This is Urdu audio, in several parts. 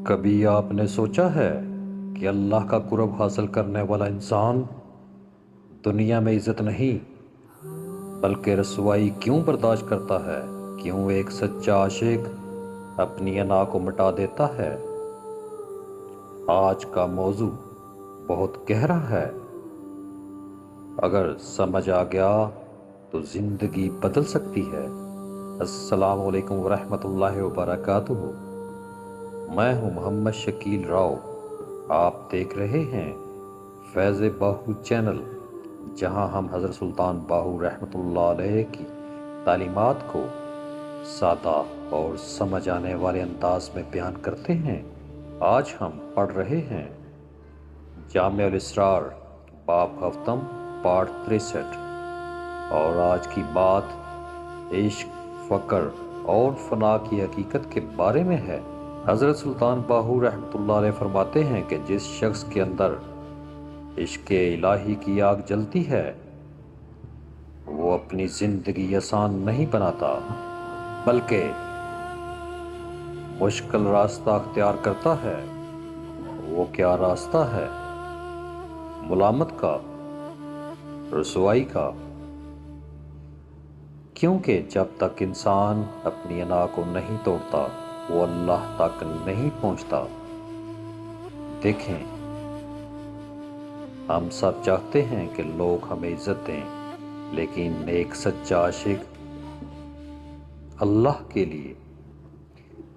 کبھی آپ نے سوچا ہے کہ اللہ کا قرب حاصل کرنے والا انسان دنیا میں عزت نہیں بلکہ رسوائی کیوں برداشت کرتا ہے؟ کیوں ایک سچا عاشق اپنی انا کو مٹا دیتا ہے؟ آج کا موضوع بہت گہرا ہے، اگر سمجھ آ گیا تو زندگی بدل سکتی ہے۔ السلام علیکم ورحمۃ اللہ وبرکاتہ۔ میں ہوں محمد شکیل راؤ۔ آپ دیکھ رہے ہیں فیض باہو چینل، جہاں ہم حضرت سلطان باہو رحمۃ اللہ علیہ کی تعلیمات کو سادہ اور سمجھ آنے والے انداز میں بیان کرتے ہیں۔ آج ہم پڑھ رہے ہیں جامع الاسرار باب ہفتم پارٹ 63، اور آج کی بات عشق، فقر اور فنا کی حقیقت کے بارے میں ہے۔ حضرت سلطان باہو رحمۃ اللہ علیہ فرماتے ہیں کہ جس شخص کے اندر عشق الہی کی آگ جلتی ہے وہ اپنی زندگی آسان نہیں بناتا بلکہ مشکل راستہ اختیار کرتا ہے۔ وہ کیا راستہ ہے؟ ملامت کا، رسوائی کا، کیونکہ جب تک انسان اپنی انا کو نہیں توڑتا وہ اللہ تک نہیں پہنچتا۔ دیکھیں، ہم سب چاہتے ہیں کہ لوگ ہمیں عزت دیں، لیکن ایک سچا عاشق اللہ کے لیے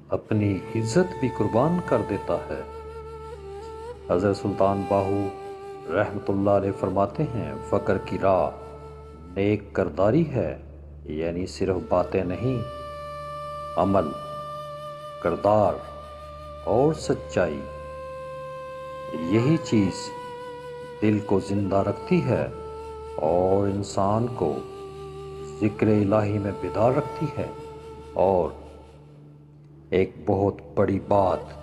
اپنی عزت بھی قربان کر دیتا ہے۔ حضرت سلطان باہو رحمۃ اللہ علیہ فرماتے ہیں، فقر کی راہ نیک کرداری ہے، یعنی صرف باتیں نہیں، عمل، کردار اور سچائی۔ یہی چیز دل کو زندہ رکھتی ہے اور انسان کو ذکر الہی میں بیدار رکھتی ہے۔ اور ایک بہت بڑی بات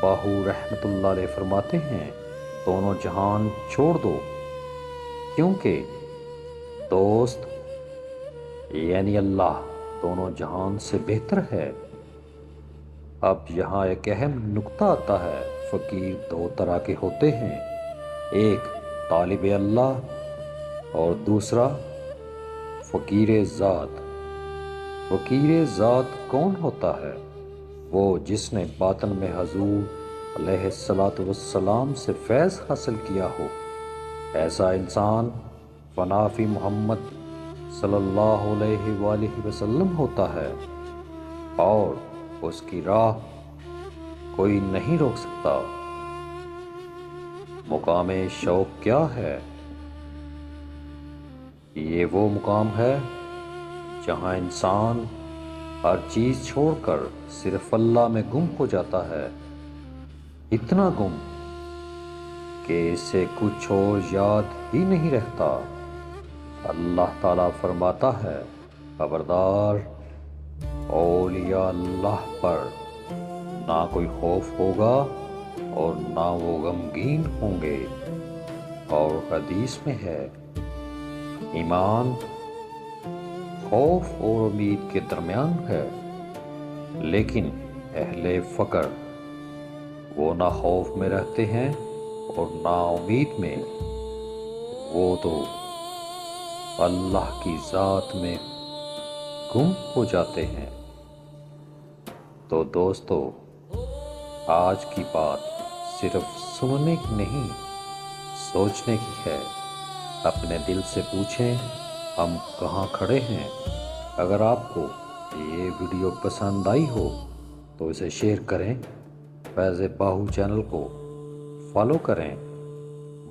باہو رحمۃ اللہ علیہ فرماتے ہیں، دونوں جہان چھوڑ دو، کیونکہ دوست یعنی اللہ دونوں جہان سے بہتر ہے۔ اب یہاں ایک اہم نکتہ آتا ہے، فقیر دو طرح کے ہوتے ہیں، ایک طالب اللہ اور دوسرا فقیر ذات۔ فقیر ذات کون ہوتا ہے؟ وہ جس نے باطن میں حضور علیہ السلام سے فیض حاصل کیا ہو۔ ایسا انسان فنا فی محمد صلی اللہ علیہ وآلہ وسلم ہوتا ہے، اور اس کی راہ کوئی نہیں روک سکتا۔ مقام شوق کیا ہے؟ یہ وہ مقام ہے جہاں انسان ہر چیز چھوڑ کر صرف اللہ میں گم ہو جاتا ہے، اتنا گم کہ اسے کچھ اور یاد ہی نہیں رہتا۔ اللہ تعالیٰ فرماتا ہے، خبردار، اولیاء اللہ پر نہ کوئی خوف ہوگا اور نہ وہ غمگین ہوں گے۔ اور حدیث میں ہے، ایمان خوف اور امید کے درمیان ہے، لیکن اہل فقر وہ نہ خوف میں رہتے ہیں اور نہ امید میں، وہ تو اللہ کی ذات میں گم ہو جاتے ہیں۔ تو دوستو، آج کی بات صرف سننے کی نہیں، سوچنے کی ہے۔ اپنے دل سے پوچھیں، ہم کہاں کھڑے ہیں؟ اگر آپ کو یہ ویڈیو پسند آئی ہو تو اسے شیئر کریں، فیض باہو چینل کو فالو کریں۔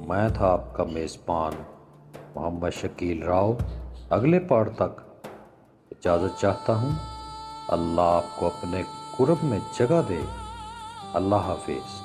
میں تھا آپ کا میزبان محمد شکیل راؤ۔ اگلے پارٹ تک اجازت چاہتا ہوں۔ اللہ آپ کو اپنے قرب میں جگہ دے۔ اللہ حافظ۔